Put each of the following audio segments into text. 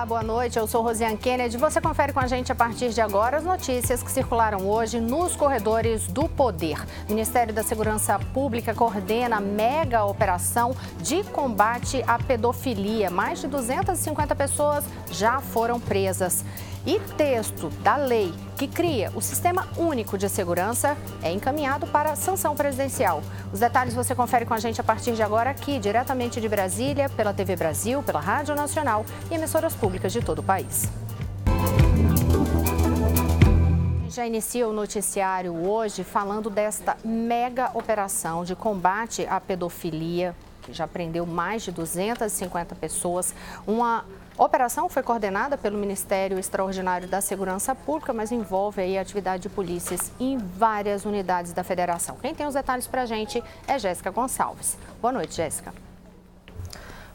Olá, boa noite. Eu sou Rosiane Kennedy. Você confere com a gente a partir de agora as notícias que circularam hoje nos corredores do poder. O Ministério da Segurança Pública coordena a mega operação de combate à pedofilia. Mais de 250 pessoas já foram presas. E texto da lei que cria o Sistema Único de Segurança é encaminhado para sanção presidencial. Os detalhes você confere com a gente a partir de agora aqui, diretamente de Brasília, pela TV Brasil, pela Rádio Nacional e emissoras públicas de todo o país. Já inicia o noticiário hoje falando desta mega operação de combate à pedofilia, que já prendeu mais de 250 pessoas. Uma operação foi coordenada pelo Ministério Extraordinário da Segurança Pública, mas envolve aí a atividade de polícias em várias unidades da federação. Quem tem os detalhes para a gente é Jéssica Gonçalves. Boa noite, Jéssica.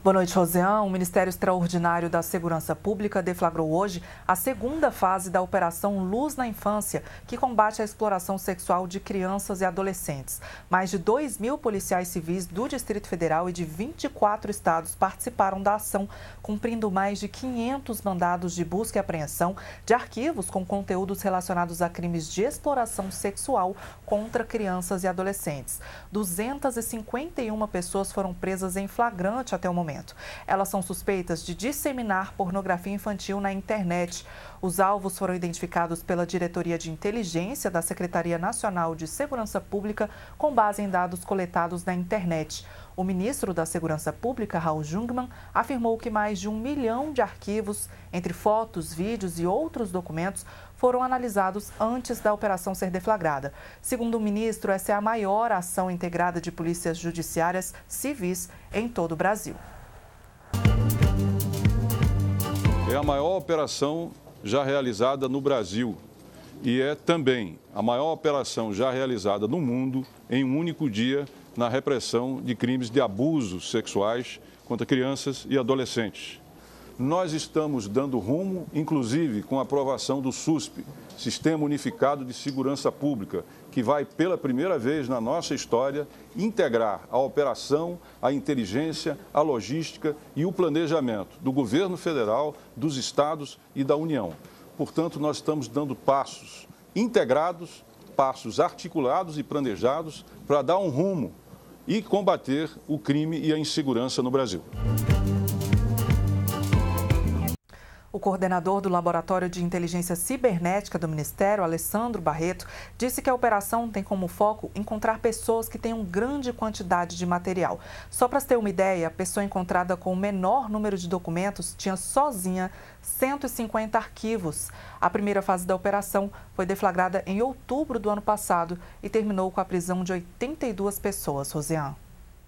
Boa noite, Rosiane. O Ministério Extraordinário da Segurança Pública deflagrou hoje a segunda fase da Operação Luz na Infância, que combate a exploração sexual de crianças e adolescentes. Mais de 2.000 policiais civis do Distrito Federal e de 24 estados participaram da ação, cumprindo mais de 500 mandados de busca e apreensão de arquivos com conteúdos relacionados a crimes de exploração sexual contra crianças e adolescentes. 251 pessoas foram presas em flagrante até o momento. Elas são suspeitas de disseminar pornografia infantil na internet. Os alvos foram identificados pela Diretoria de Inteligência da Secretaria Nacional de Segurança Pública com base em dados coletados na internet. O ministro da Segurança Pública, Raul Jungmann, afirmou que mais de 1 milhão de arquivos, entre fotos, vídeos e outros documentos, foram analisados antes da operação ser deflagrada. Segundo o ministro, essa é a maior ação integrada de polícias judiciárias civis em todo o Brasil. É a maior operação já realizada no Brasil e é também a maior operação já realizada no mundo em um único dia na repressão de crimes de abusos sexuais contra crianças e adolescentes. Nós estamos dando rumo, inclusive com a aprovação do SUSP, Sistema Unificado de Segurança Pública, que vai pela primeira vez na nossa história integrar a operação, a inteligência, a logística e o planejamento do governo federal, dos estados e da União. Portanto, nós estamos dando passos integrados, passos articulados e planejados para dar um rumo e combater o crime e a insegurança no Brasil. O coordenador do Laboratório de Inteligência Cibernética do Ministério, Alessandro Barreto, disse que a operação tem como foco encontrar pessoas que tenham grande quantidade de material. Só para ter uma ideia, a pessoa encontrada com o menor número de documentos tinha sozinha 150 arquivos. A primeira fase da operação foi deflagrada em outubro do ano passado e terminou com a prisão de 82 pessoas. Rosiane.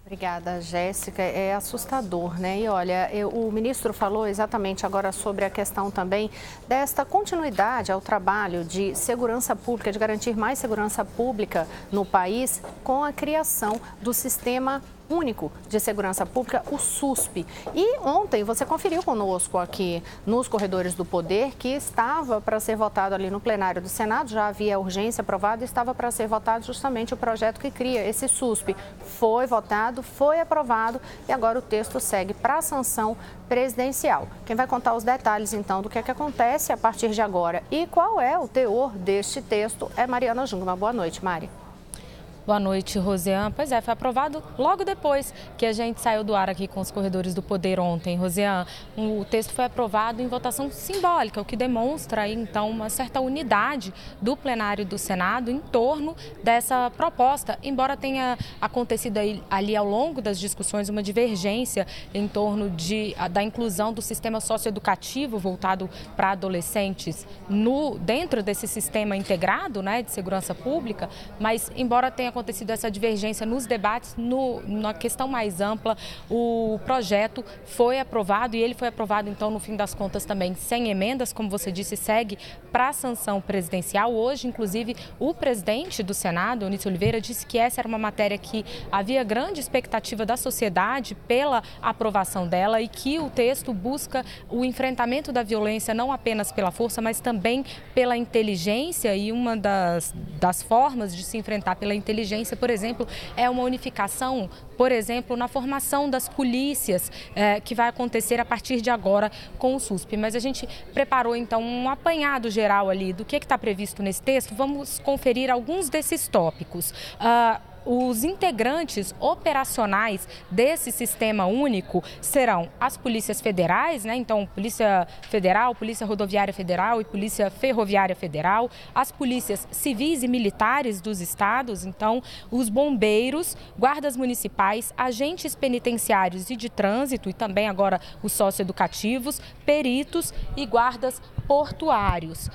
Obrigada, Jéssica. É assustador, né? E olha, o ministro falou exatamente agora sobre a questão também desta continuidade ao trabalho de segurança pública, de garantir mais segurança pública no país com a criação do Sistema Único de Segurança Pública, o SUSP. E ontem você conferiu conosco aqui nos corredores do poder que estava para ser votado ali no plenário do Senado, já havia urgência aprovada e estava para ser votado justamente o projeto que cria esse SUSP. Foi votado, foi aprovado e agora o texto segue para a sanção presidencial. Quem vai contar os detalhes então do que é que acontece a partir de agora e qual é o teor deste texto é Mariana Jungmann. Boa noite, Mari. Boa noite, Rosiane. Pois é, foi aprovado logo depois que a gente saiu do ar aqui com os corredores do poder ontem, Rosiane. O texto foi aprovado em votação simbólica, o que demonstra aí, então, uma certa unidade do plenário do Senado em torno dessa proposta, embora tenha acontecido ali ao longo das discussões uma divergência em torno da inclusão do sistema socioeducativo voltado para adolescentes dentro desse sistema integrado, né, de segurança pública, mas embora tenha acontecido essa divergência nos debates, na questão mais ampla, o projeto foi aprovado e ele foi aprovado, então, no fim das contas também sem emendas, como você disse, segue para a sanção presidencial. Hoje, inclusive, o presidente do Senado, Onísio Oliveira, disse que essa era uma matéria que havia grande expectativa da sociedade pela aprovação dela e que o texto busca o enfrentamento da violência não apenas pela força, mas também pela inteligência, e uma das formas de se enfrentar pela inteligência inteligência, por exemplo, é uma unificação, por exemplo, na formação das polícias que vai acontecer a partir de agora com o SUSP. Mas a gente preparou, então, um apanhado geral ali do que está previsto nesse texto. Vamos conferir alguns desses tópicos. Os integrantes operacionais desse sistema único serão as polícias federais, né? Então, Polícia Federal, Polícia Rodoviária Federal e Polícia Ferroviária Federal, as polícias civis e militares dos estados, então, os bombeiros, guardas municipais, agentes penitenciários e de trânsito e também agora os socioeducativos, peritos e guardas portuários.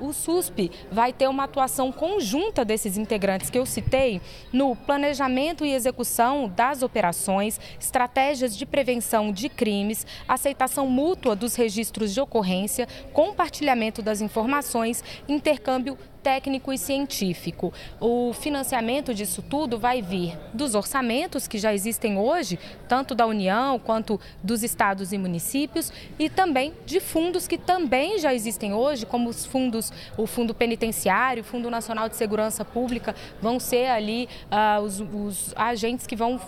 O SUSP vai ter uma atuação conjunta desses integrantes que eu citei no planejamento e execução das operações, estratégias de prevenção de crimes, aceitação mútua dos registros de ocorrência, compartilhamento das informações, intercâmbio técnico e científico. O financiamento disso tudo vai vir dos orçamentos que já existem hoje, tanto da União quanto dos estados e municípios, e também de fundos que também já existem hoje, como os fundos, o Fundo Penitenciário, o Fundo Nacional de Segurança Pública, vão ser ali os agentes que vão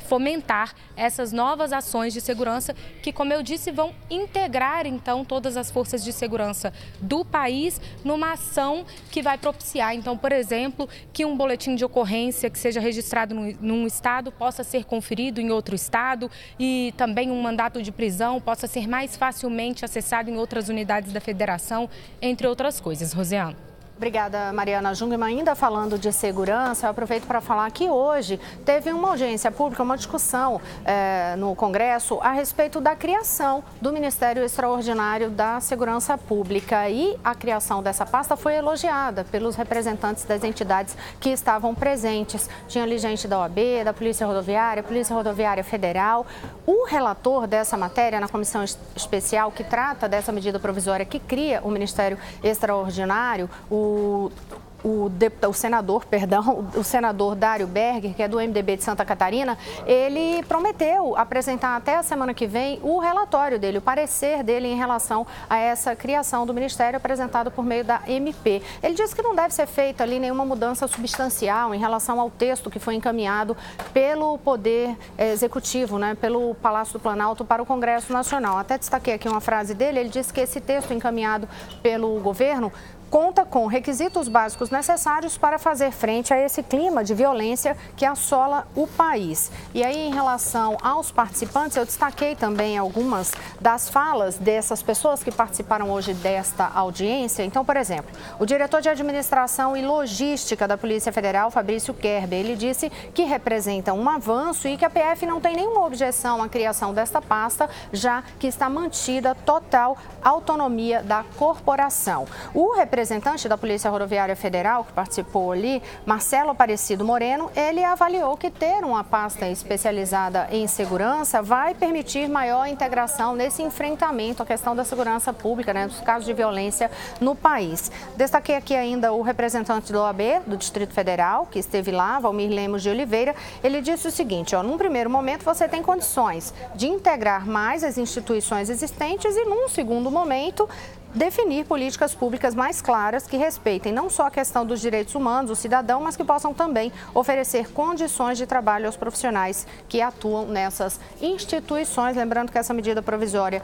fomentar essas novas ações de segurança que, como eu disse, vão integrar então todas as forças de segurança do país numa ação que vai propiciar, então, por exemplo, que um boletim de ocorrência que seja registrado num estado possa ser conferido em outro estado e também um mandato de prisão possa ser mais facilmente acessado em outras unidades da federação, entre outras coisas. Rosiane. Obrigada, Mariana Jungmann. Ainda falando de segurança, eu aproveito para falar que hoje teve uma audiência pública, uma discussão no Congresso a respeito da criação do Ministério Extraordinário da Segurança Pública. E a criação dessa pasta foi elogiada pelos representantes das entidades que estavam presentes. Tinha ali gente da OAB, da Polícia Rodoviária Federal. O relator dessa matéria na comissão especial que trata dessa medida provisória que cria o Ministério Extraordinário, o senador Dário Berger, que é do MDB de Santa Catarina, ele prometeu apresentar até a semana que vem o relatório dele, o parecer dele em relação a essa criação do Ministério apresentado por meio da MP. Ele disse que não deve ser feita ali nenhuma mudança substancial em relação ao texto que foi encaminhado pelo Poder Executivo, né, pelo Palácio do Planalto para o Congresso Nacional. Até destaquei aqui uma frase dele, ele disse que esse texto encaminhado pelo governo conta com requisitos básicos necessários para fazer frente a esse clima de violência que assola o país. E aí, em relação aos participantes, eu destaquei também algumas das falas dessas pessoas que participaram hoje desta audiência. Então, por exemplo, o diretor de Administração e Logística da Polícia Federal, Fabrício Kerber, ele disse que representa um avanço e que a PF não tem nenhuma objeção à criação desta pasta, já que está mantida total autonomia da corporação. O representante da Polícia Rodoviária Federal, que participou ali, Marcelo Aparecido Moreno, ele avaliou que ter uma pasta especializada em segurança vai permitir maior integração nesse enfrentamento à questão da segurança pública, né, dos casos de violência no país. Destaquei aqui ainda o representante do OAB, do Distrito Federal, que esteve lá, Valmir Lemos de Oliveira. Ele disse o seguinte, num primeiro momento você tem condições de integrar mais as instituições existentes e, num segundo momento, definir políticas públicas mais claras que respeitem não só a questão dos direitos humanos do cidadão, mas que possam também oferecer condições de trabalho aos profissionais que atuam nessas instituições. Lembrando que essa medida provisória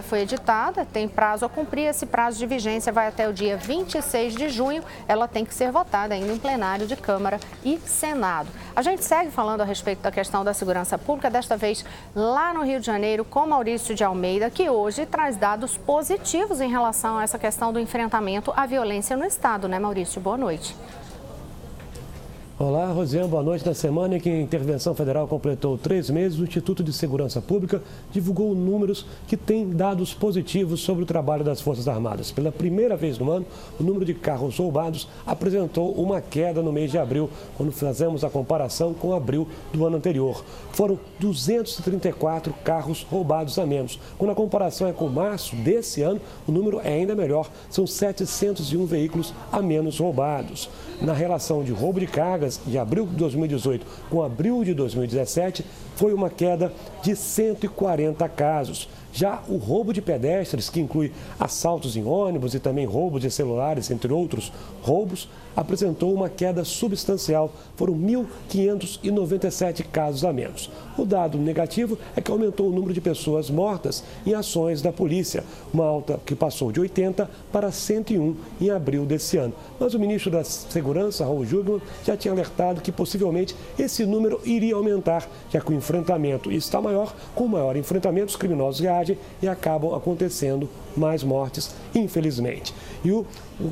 foi editada, tem prazo a cumprir, esse prazo de vigência vai até o dia 26 de junho, ela tem que ser votada ainda em plenário de Câmara e Senado. A gente segue falando a respeito da questão da segurança pública, desta vez lá no Rio de Janeiro, com Maurício de Almeida, que hoje traz dados positivos em relação a essa questão do enfrentamento à violência no Estado, né, Maurício? Boa noite. Olá, Rosiane, boa noite. Na semana em que a Intervenção Federal completou 3 meses, o Instituto de Segurança Pública divulgou números que têm dados positivos sobre o trabalho das Forças Armadas. Pela primeira vez no ano, o número de carros roubados apresentou uma queda no mês de abril, quando fazemos a comparação com abril do ano anterior. Foram 234 carros roubados a menos. Quando a comparação é com março desse ano, o número é ainda melhor, são 701 veículos a menos roubados. Na relação de roubo de cargas, de abril de 2018 com abril de 2017, foi uma queda de 140 casos. Já o roubo de pedestres, que inclui assaltos em ônibus e também roubos de celulares, entre outros roubos, apresentou uma queda substancial. Foram 1.597 casos a menos. O dado negativo é que aumentou o número de pessoas mortas em ações da polícia, uma alta que passou de 80 para 101 em abril desse ano. Mas o ministro da Segurança, Raul Jungmann, já tinha alertado que possivelmente esse número iria aumentar, já que o enfrentamento está maior. Com maior enfrentamento, os criminosos reagem e acabam acontecendo mais mortes, infelizmente. E o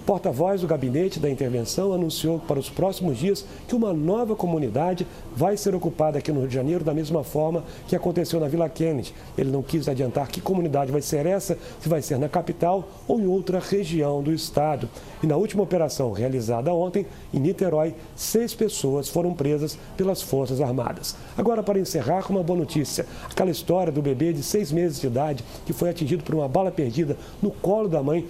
porta-voz do Gabinete da Intervenção anunciou para os próximos dias que uma nova comunidade vai ser ocupada aqui no Rio de Janeiro, da mesma forma que aconteceu na Vila Kennedy. Ele não quis adiantar que comunidade vai ser essa, se vai ser na capital ou em outra região do estado. E na última operação realizada ontem, em Niterói, 6 pessoas foram presas pelas Forças Armadas. Agora, para encerrar, uma boa notícia. Aquela história do bebê de 6 meses de idade que foi atingido por uma bala perdida no colo da mãe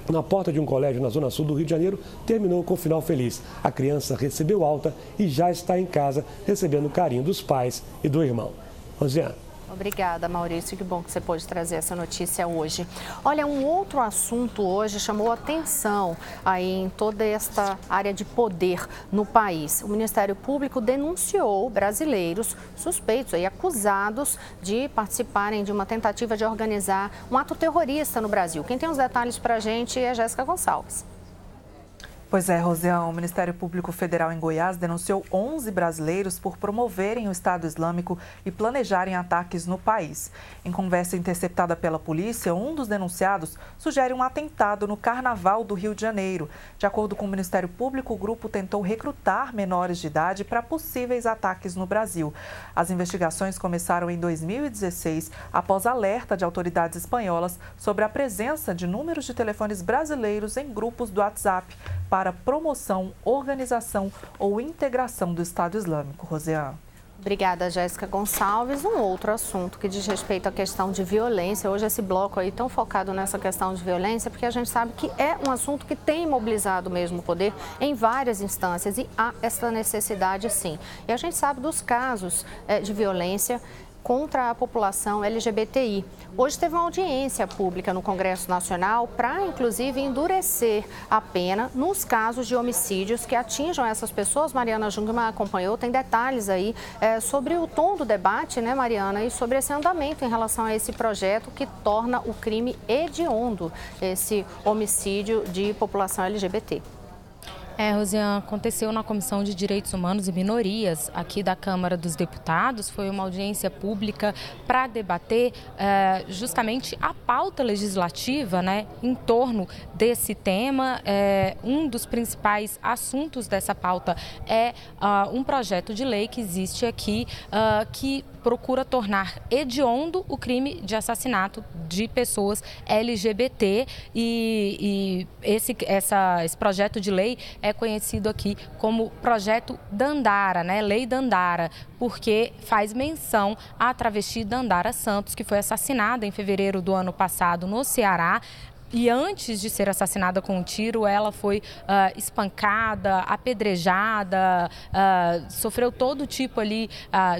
na porta de um colégio na zona sul do Rio de Janeiro, terminou com um final feliz. A criança recebeu alta e já está em casa, recebendo o carinho dos pais e do irmão. Rosiane. Obrigada, Maurício. Que bom que você pôde trazer essa notícia hoje. Olha, um outro assunto hoje chamou atenção aí em toda esta área de poder no país. O Ministério Público denunciou brasileiros suspeitos e acusados de participarem de uma tentativa de organizar um ato terrorista no Brasil. Quem tem os detalhes para a gente é a Jéssica Gonçalves. Pois é, Rosiane, o Ministério Público Federal em Goiás denunciou 11 brasileiros por promoverem o Estado Islâmico e planejarem ataques no país. Em conversa interceptada pela polícia, um dos denunciados sugere um atentado no Carnaval do Rio de Janeiro. De acordo com o Ministério Público, o grupo tentou recrutar menores de idade para possíveis ataques no Brasil. As investigações começaram em 2016, após alerta de autoridades espanholas sobre a presença de números de telefones brasileiros em grupos do WhatsApp para promoção, organização ou integração do Estado Islâmico. Rosiane. Obrigada, Jéssica Gonçalves. Um outro assunto que diz respeito à questão de violência. Hoje esse bloco aí tão focado nessa questão de violência, porque a gente sabe que é um assunto que tem mobilizado mesmo o poder em várias instâncias e há essa necessidade sim. E a gente sabe dos casos de violência contra a população LGBTI. Hoje teve uma audiência pública no Congresso Nacional para, inclusive, endurecer a pena nos casos de homicídios que atinjam essas pessoas. Mariana Jungmann acompanhou, tem detalhes aí sobre o tom do debate, né, Mariana, e sobre esse andamento em relação a esse projeto que torna o crime hediondo, esse homicídio de população LGBT. Rosiane, aconteceu na Comissão de Direitos Humanos e Minorias aqui da Câmara dos Deputados. Foi uma audiência pública para debater justamente a pauta legislativa, né, em torno desse tema. Um dos principais assuntos dessa pauta é um projeto de lei que existe aqui que procura tornar hediondo o crime de assassinato de pessoas LGBT e esse projeto de lei é conhecido aqui como Projeto Dandara, né? Lei Dandara, porque faz menção à travesti Dandara Santos, que foi assassinada em fevereiro do ano passado no Ceará. E antes de ser assassinada com um tiro, ela foi espancada, apedrejada, sofreu todo tipo ali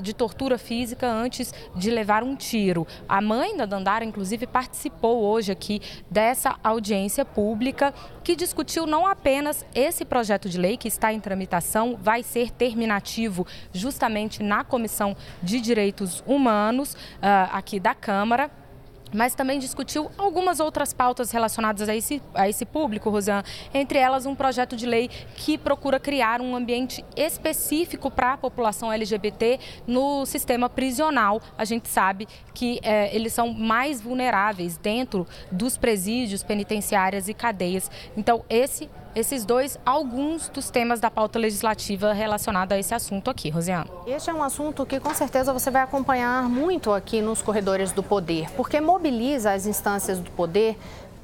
de tortura física antes de levar um tiro. A mãe da Dandara, inclusive, participou hoje aqui dessa audiência pública que discutiu não apenas esse projeto de lei que está em tramitação, vai ser terminativo justamente na Comissão de Direitos Humanos aqui da Câmara, mas também discutiu algumas outras pautas relacionadas a esse público, Rosiane, entre elas um projeto de lei que procura criar um ambiente específico para a população LGBT no sistema prisional. A gente sabe que eles são mais vulneráveis dentro dos presídios, penitenciárias e cadeias. Então, esses dois, alguns dos temas da pauta legislativa relacionada a esse assunto aqui, Rosiane. Este é um assunto que com certeza você vai acompanhar muito aqui nos corredores do poder, porque mobiliza as instâncias do poder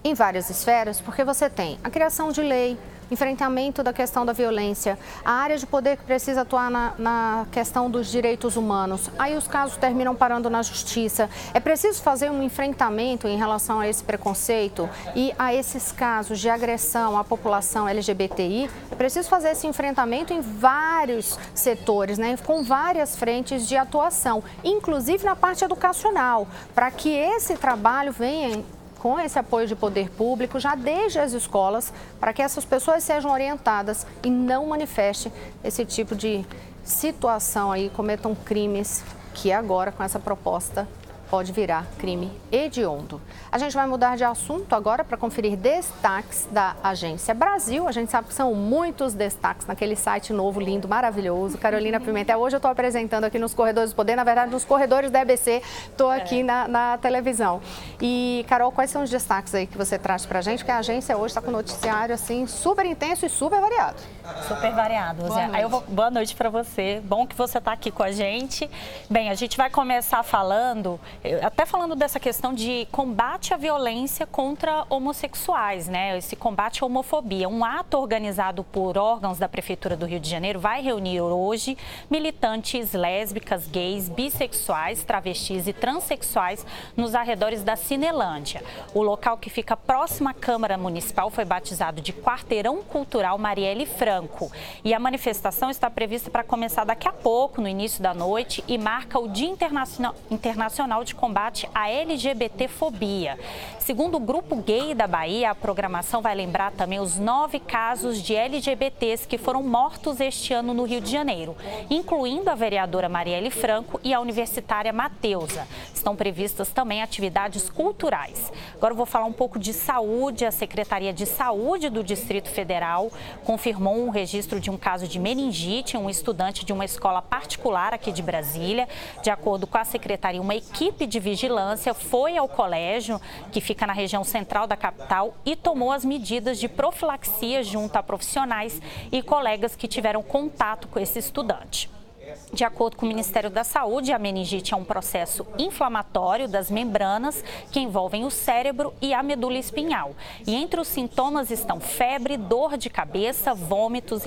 em várias esferas, porque você tem a criação de lei, enfrentamento da questão da violência, a área de poder que precisa atuar na questão dos direitos humanos. Aí os casos terminam parando na justiça. É preciso fazer um enfrentamento em relação a esse preconceito e a esses casos de agressão à população LGBTI. É preciso fazer esse enfrentamento em vários setores, né, com várias frentes de atuação, inclusive na parte educacional, para que esse trabalho venha com esse apoio de poder público, já desde as escolas, para que essas pessoas sejam orientadas e não manifestem esse tipo de situação aí, cometam crimes que agora, com essa proposta, pode virar crime hediondo. A gente vai mudar de assunto agora para conferir destaques da Agência Brasil. A gente sabe que são muitos destaques naquele site novo, lindo, maravilhoso. Carolina Pimentel, hoje eu estou apresentando aqui nos Corredores do Poder, na verdade nos corredores da EBC, estou aqui na televisão. E, Carol, quais são os destaques aí que você traz para a gente? Porque a agência hoje está com um noticiário assim super intenso e super variado. Super variado, boa noite para você. Bom que você está aqui com a gente. Bem, a gente vai começar falando dessa questão de combate à violência contra homossexuais, né? Esse combate à homofobia. Um ato organizado por órgãos da Prefeitura do Rio de Janeiro vai reunir hoje militantes lésbicas, gays, bissexuais, travestis e transexuais nos arredores da Cinelândia. O local, que fica próximo à Câmara Municipal, foi batizado de Quarteirão Cultural Marielle Franco. E a manifestação está prevista para começar daqui a pouco, no início da noite, e marca o Dia Internacional de Combate à LGBTfobia. Segundo o Grupo Gay da Bahia, a programação vai lembrar também os 9 casos de LGBTs que foram mortos este ano no Rio de Janeiro, incluindo a vereadora Marielle Franco e a universitária Mateusa. Estão previstas também atividades culturais. Agora eu vou falar um pouco de saúde. A Secretaria de Saúde do Distrito Federal confirmou um registro de um caso de meningite em um estudante de uma escola particular aqui de Brasília. De acordo com a Secretaria, uma equipe de vigilância foi ao colégio, que fica na região central da capital, e tomou as medidas de profilaxia junto a profissionais e colegas que tiveram contato com esse estudante. De acordo com o Ministério da Saúde, a meningite é um processo inflamatório das membranas que envolvem o cérebro e a medula espinhal. E entre os sintomas estão febre, dor de cabeça, vômitos,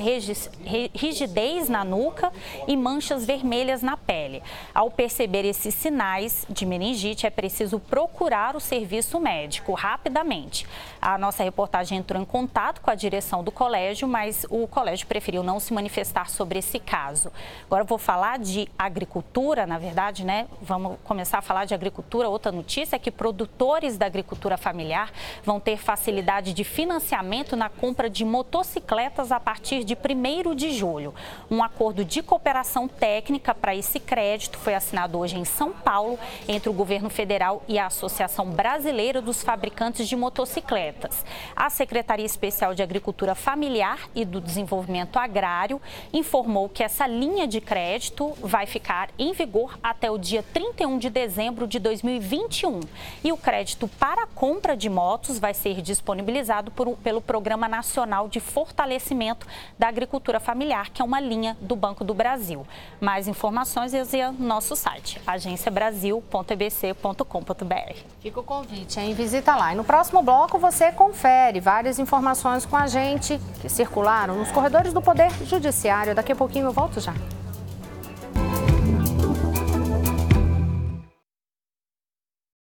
rigidez na nuca e manchas vermelhas na pele. Ao perceber esses sinais de meningite, é preciso procurar o serviço médico rapidamente. A nossa reportagem entrou em contato com a direção do colégio, mas o colégio preferiu não se manifestar sobre esse caso. Agora vou falar de agricultura, na verdade, né? Vamos começar a falar de agricultura. Outra notícia é que produtores da agricultura familiar vão ter facilidade de financiamento na compra de motocicletas a partir de 1º de julho. Um acordo de cooperação técnica para esse crédito foi assinado hoje em São Paulo entre o governo federal e a Associação Brasileira dos Fabricantes de Motocicletas. A Secretaria Especial de Agricultura Familiar e do Desenvolvimento Agrário informou que essa linha de crédito vai ficar em vigor até o dia 31 de dezembro de 2021. E o crédito para a compra de motos vai ser disponibilizado pelo Programa Nacional de Fortalecimento da Agricultura Familiar, que é uma linha do Banco do Brasil. Mais informações no nosso site, agenciabrasil.ebc.com.br. Fica o convite, hein? Visita lá. E no próximo bloco você confere várias informações com a gente que circularam nos corredores do Poder Judiciário. Daqui a pouquinho eu volto já.